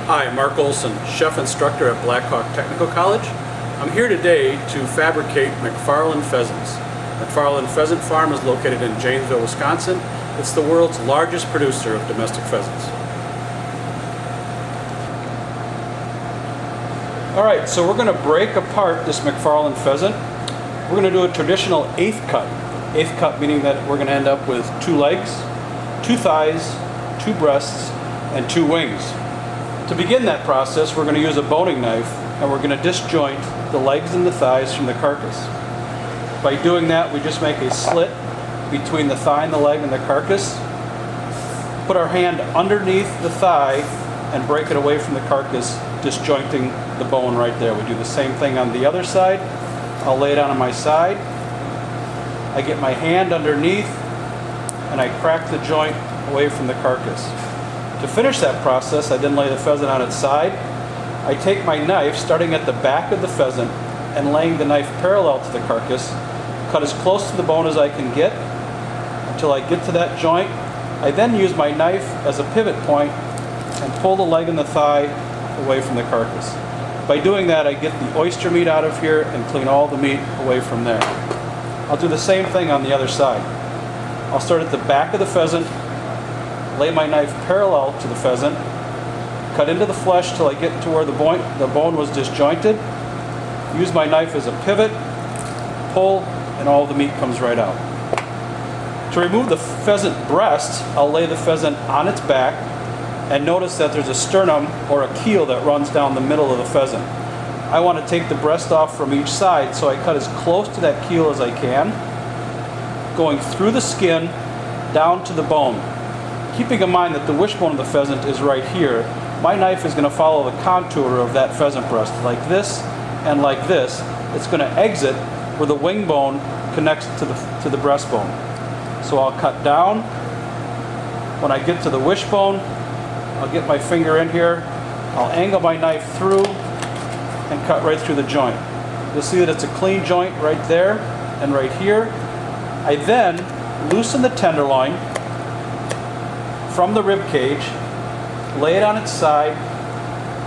Hi, Mark Olson, chef instructor at Blackhawk Technical College. I'm here today to fabricate Macfarlane pheasants. Macfarlane Pheasant Farm is located in Janesville, Wisconsin. It's the world's largest producer of domestic pheasants. Alright, so we're going to break apart this Macfarlane pheasant. We're going to do a traditional eighth cut. Eighth cut meaning that we're going to end up with 2 legs, 2 thighs, 2 breasts, and 2 wings. To begin that process, we're going to use a boning knife and we're going to disjoint the legs and the thighs from the carcass. By doing that, we just make a slit between the thigh and the leg and the carcass. Put our hand underneath the thigh and break it away from the carcass, disjointing the bone right there. We do the same thing on the other side. I'll lay it on my side. I get my hand underneath and I crack the joint away from the carcass. To finish that process, I then lay the pheasant on its side. I take my knife, starting at the back of the pheasant and laying the knife parallel to the carcass, cut as close to the bone as I can get until I get to that joint. I then use my knife as a pivot point and pull the leg and the thigh away from the carcass. By doing that, I get the oyster meat out of here and clean all the meat away from there. I'll do the same thing on the other side. I'll start at the back of the pheasant, lay my knife parallel to the pheasant, cut into the flesh till I get to where the bone was disjointed, use my knife as a pivot, pull, and all the meat comes right out. To remove the pheasant breast, I'll lay the pheasant on its back and notice that there's a sternum or a keel that runs down the middle of the pheasant. I want to take the breast off from each side, so I cut as close to that keel as I can, going through the skin down to the bone. Keeping in mind that the wishbone of the pheasant is right here, my knife is going to follow the contour of that pheasant breast like this and like this. It's going to exit where the wing bone connects to the breastbone. So I'll cut down. When I get to the wishbone, I'll get my finger in here. I'll angle my knife through and cut right through the joint. You'll see that it's a clean joint right there and right here. I then loosen the tenderloin from the rib cage, lay it on its side,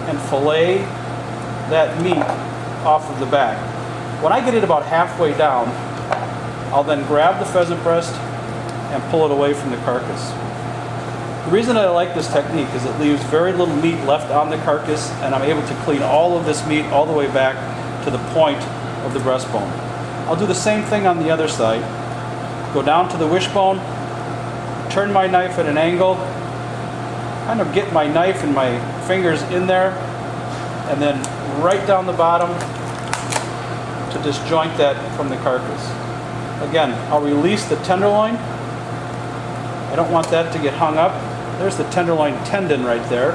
and fillet that meat off of the back. When I get it about halfway down, I'll then grab the pheasant breast and pull it away from the carcass. The reason I like this technique is it leaves very little meat left on the carcass, and I'm able to clean all of this meat all the way back to the point of the breastbone. I'll do the same thing on the other side. Go down to the wishbone, turn my knife at an angle, kind of get my knife and my fingers in there, and then right down the bottom to disjoint that from the carcass. Again, I'll release the tenderloin. I don't want that to get hung up. There's the tenderloin tendon right there.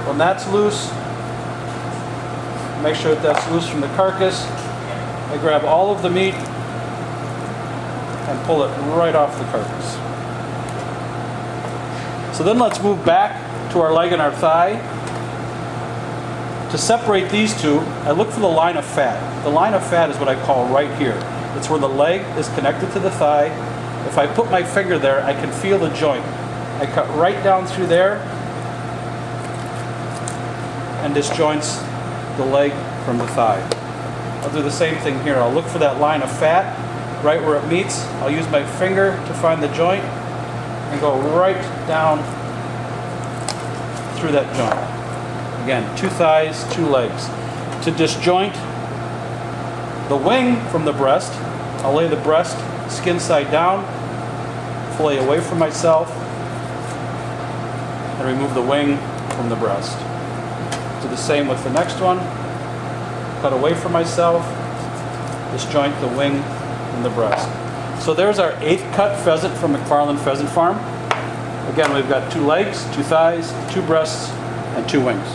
When that's loose, make sure that that's loose from the carcass. I grab all of the meat and pull it right off the carcass. So then let's move back to our leg and our thigh. To separate these two, I look for the line of fat. The line of fat is what I call right here. It's where the leg is connected to the thigh. If I put my finger there, I can feel the joint. I cut right down through there and disjoints the leg from the thigh. I'll do the same thing here. I'll look for that line of fat right where it meets. I'll use my finger to find the joint and go right down through that joint. Again, 2 thighs, 2 legs. To disjoint the wing from the breast, I'll lay the breast skin side down, fillet away from myself, and remove the wing from the breast. Do the same with the next one. Cut away from myself, disjoint the wing from the breast. So there's our 8th cut pheasant from Macfarlane Pheasant Farm. Again, we've got 2 legs, 2 thighs, 2 breasts, and 2 wings.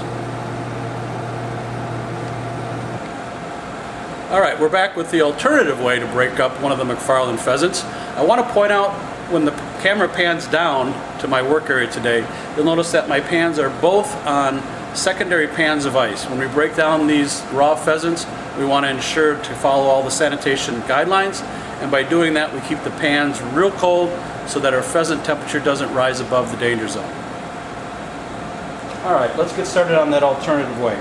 Alright, we're back with the alternative way to break up one of the Macfarlane pheasants. I want to point out, when the camera pans down to my work area today, you'll notice that my pans are both on secondary pans of ice. When we break down these raw pheasants, we want to ensure to follow all the sanitation guidelines, and by doing that we keep the pans real cold so that our pheasant temperature doesn't rise above the danger zone. Alright, let's get started on that alternative way.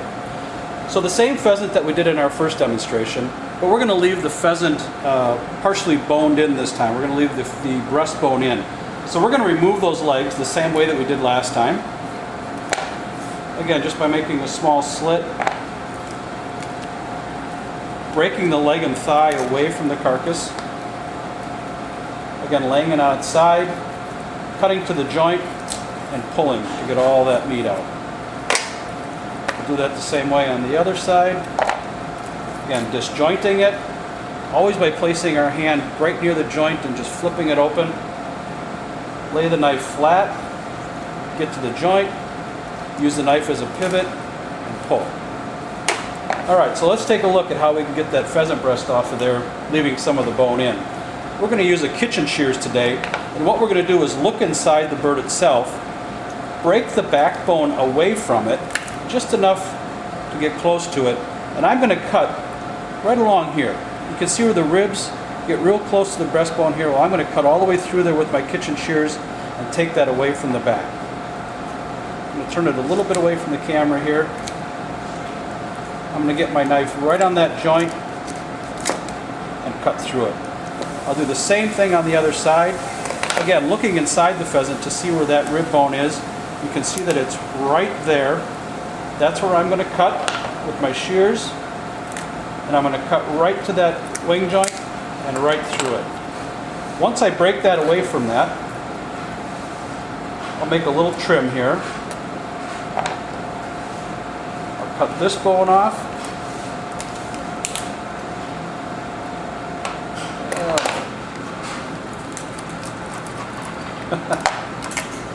So the same pheasant that we did in our first demonstration, but we're going to leave the pheasant partially boned in this time. We're going to leave the breastbone in. So we're going to remove those legs the same way that we did last time. Again, just by making a small slit, breaking the leg and thigh away from the carcass. Again, laying it on its side, cutting to the joint, and pulling to get all that meat out. We'll do that the same way on the other side. Again, disjointing it, always by placing our hand right near the joint and just flipping it open. Lay the knife flat, get to the joint, use the knife as a pivot, and pull. Alright, so let's take a look at how we can get that pheasant breast off of there, leaving some of the bone in. We're going to use a kitchen shears today, and what we're going to do is look inside the bird itself, break the backbone away from it, just enough to get close to it, and I'm going to cut right along here. You can see where the ribs get real close to the breastbone here. Well, I'm going to cut all the way through there with my kitchen shears and take that away from the back. I'm going to turn it a little bit away from the camera here. I'm going to get my knife right on that joint and cut through it. I'll do the same thing on the other side. Again, looking inside the pheasant to see where that rib bone is, you can see that it's right there. That's where I'm going to cut with my shears, and I'm going to cut right to that wing joint and right through it. Once I break that away from that, I'll make a little trim here. I'll cut this bone off.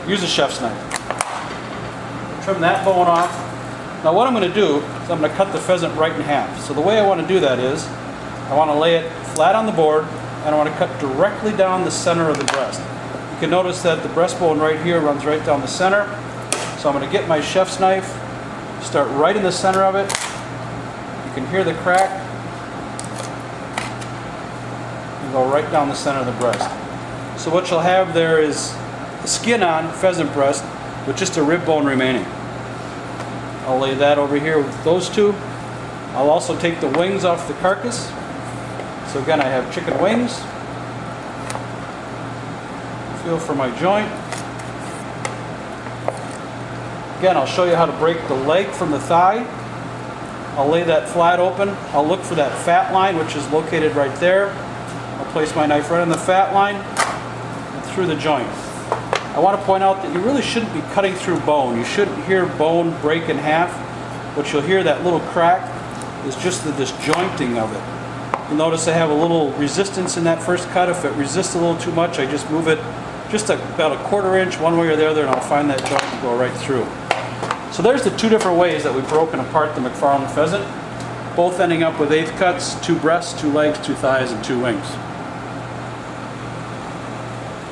Use a chef's knife. Trim that bone off. Now what I'm going to do is I'm going to cut the pheasant right in half. So the way I want to do that is I want to lay it flat on the board, and I want to cut directly down the center of the breast. You can notice that the breastbone right here runs right down the center. So I'm going to get my chef's knife, start right in the center of it. You can hear the crack, and go right down the center of the breast. So what you'll have there is a skin-on pheasant breast with just a rib bone remaining. I'll lay that over here with those two. I'll also take the wings off the carcass. So again, I have chicken wings. Feel for my joint. Again, I'll show you how to break the leg from the thigh. I'll lay that flat open. I'll look for that fat line, which is located right there. I'll place my knife right on the fat line and through the joint. I want to point out that you really shouldn't be cutting through bone. You shouldn't hear bone break in half. What you'll hear, that little crack, is just the disjointing of it. You'll notice I have a little resistance in that first cut. If it resists a little too much, I just move it just about a quarter inch one way or the other, and I'll find that joint and go right through. So there's the two different ways that we've broken apart the Macfarlane pheasant, both ending up with eighth cuts, 2 breasts, 2 legs, 2 thighs, and 2 wings.